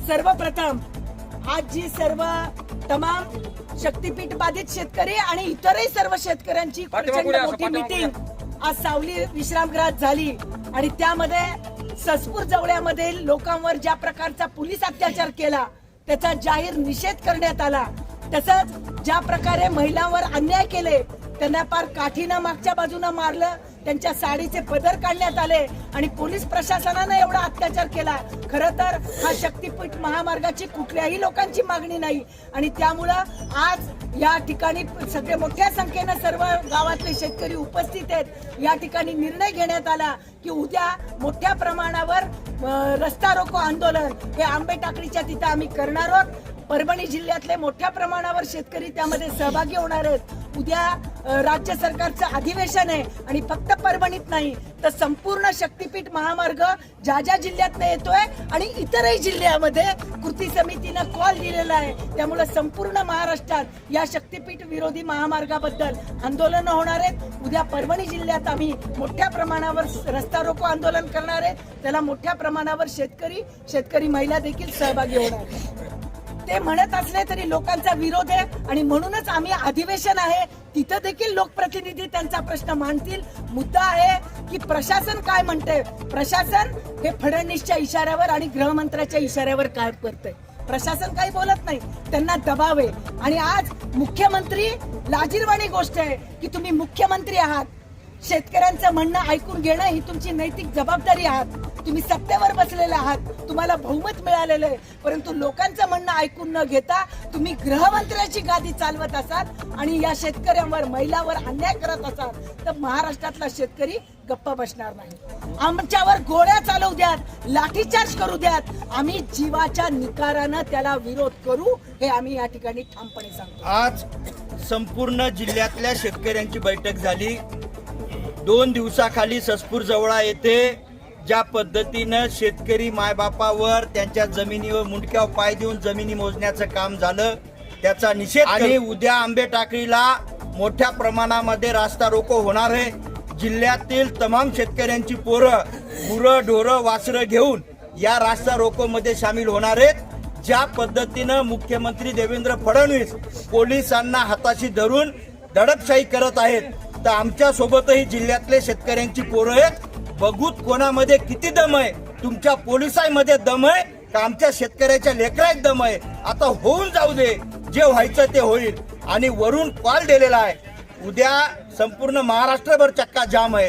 सर्वप्रथम आज जी सर्व तमाम शक्तीपीठ बाधित शेतकरी आणि इतरही सर्व शेतकऱ्यांची प्रचंड मोठी मीटिंग आज सावली विश्रामगृहात झाली आणि त्यामध्ये ससपूर जवळ्यामध्ये लोकांवर ज्या प्रकारचा पोलीस अत्याचार केला त्याचा जाहीर निषेध करण्यात आला। तसंच ज्या प्रकारे महिलांवर अन्याय केले, त्यांना पार काठीनं मागच्या बाजूनं मारलं, त्यांच्या साडीचे पदर काढण्यात आले आणि पोलीस प्रशासनाने एवढा अत्याचार केला। खरं तर हा शक्तीपीठ महामार्गाची कुठल्याही लोकांची मागणी नाही आणि त्यामुळं आज या ठिकाणी सगळे मोठ्या संख्येनं सर्व गावातले शेतकरी उपस्थित आहेत। या ठिकाणी निर्णय घेण्यात आला की उद्या मोठ्या प्रमाणावर रस्ता रोको आंदोलन हे आंबे टाकळीच्या तिथं आम्ही करणार आहोत। परभणी जिल्ह्यातले मोठ्या प्रमाणावर शेतकरी त्यामध्ये सहभागी होणार आहेत। उद्या राज्य सरकारचं अधिवेशन आहे आणि फक्त परभणीत नाही तर संपूर्ण शक्तीपीठ महामार्ग ज्या ज्या जिल्ह्यातनं येतोय आणि इतरही जिल्ह्यामध्ये कृती समितीनं कॉल दिलेला आहे। त्यामुळे संपूर्ण महाराष्ट्रात या शक्तीपीठ विरोधी महामार्गाबद्दल आंदोलन होणार आहेत। उद्या परभणी जिल्ह्यात आम्ही मोठ्या प्रमाणावर रस्ता रोको आंदोलन करणार आहेत। त्याला मोठ्या प्रमाणावर शेतकरी महिला देखील सहभागी होणार आहेत। ते म्हणत असले तरी लोकांचा विरोध आहे आणि म्हणूनच आम्ही अधिवेशन आहे तिथं देखील लोकप्रतिनिधी त्यांचा प्रश्न मांडतील। मुद्दा आहे की प्रशासन काय म्हणते, प्रशासन हे फडणवीसच्या इशाऱ्यावर आणि गृहमंत्र्याच्या इशाऱ्यावर काय करतंय। प्रशासन काही बोलत नाही, त्यांना दबाव आहे आणि आज मुख्यमंत्री लाजिरवाणी गोष्ट आहे की तुम्ही मुख्यमंत्री आहात, शेतकऱ्यांचं म्हणणं ऐकून घेणं ही तुमची नैतिक जबाबदारी आहात। तुम्ही सत्तेवर बसलेले आहात, तुम्हाला बहुमत मिळालेलं आहे, परंतु लोकांचं म्हणणं ऐकून न घेता तुम्ही गृहमंत्र्याची गादी चालवत असाल आणि या शेतकऱ्यांवर महिलांवर अन्याय करत असाल तर महाराष्ट्रातला शेतकरी गप्प बसणार नाही। आमच्यावर गोळ्या चालवू द्यात, लाठीचार्ज करू द्यात, आम्ही जीवाच्या निकारानं त्याला विरोध करू हे आम्ही या ठिकाणी ठामपणे सांगतो। आज संपूर्ण जिल्ह्यातल्या शेतकऱ्यांची बैठक झाली। 2 दिवसाखाली ससपूर जवळा येथे ज्या पद्धतीनं शेतकरी मायबापावर त्यांच्या जमिनीवर मुंडक्यावर पाय देऊन जमिनी मोजण्याचं काम झालं त्याचा निषेध आणि उद्या आंबे टाकळीला मोठ्या प्रमाणामध्ये रास्ता रोको होणार आहे। जिल्ह्यातील तमाम शेतकऱ्यांची पोरं, गुरं, ढोरं, वासरं घेऊन या रास्ता रोको मध्ये सामील होणार आहेत। ज्या पद्धतीनं मुख्यमंत्री देवेंद्र फडणवीस पोलिसांना हाताशी धरून दडपशाही करत आहेत तर आमच्या सोबतही जिल्ह्यातले शेतकऱ्यांची पोरं आहेत। बघूत कोणामध्ये किती दम आहे, तुमच्या पोलिसांमध्ये दम आहे का आमच्या शेतकऱ्याच्या लेकरात दम आहे। आता होऊन जाऊ दे, जे व्हायचं ते होईल आणि वरून कॉल दिलेला आहे। उद्या संपूर्ण महाराष्ट्रभर चक्का जाम आहे।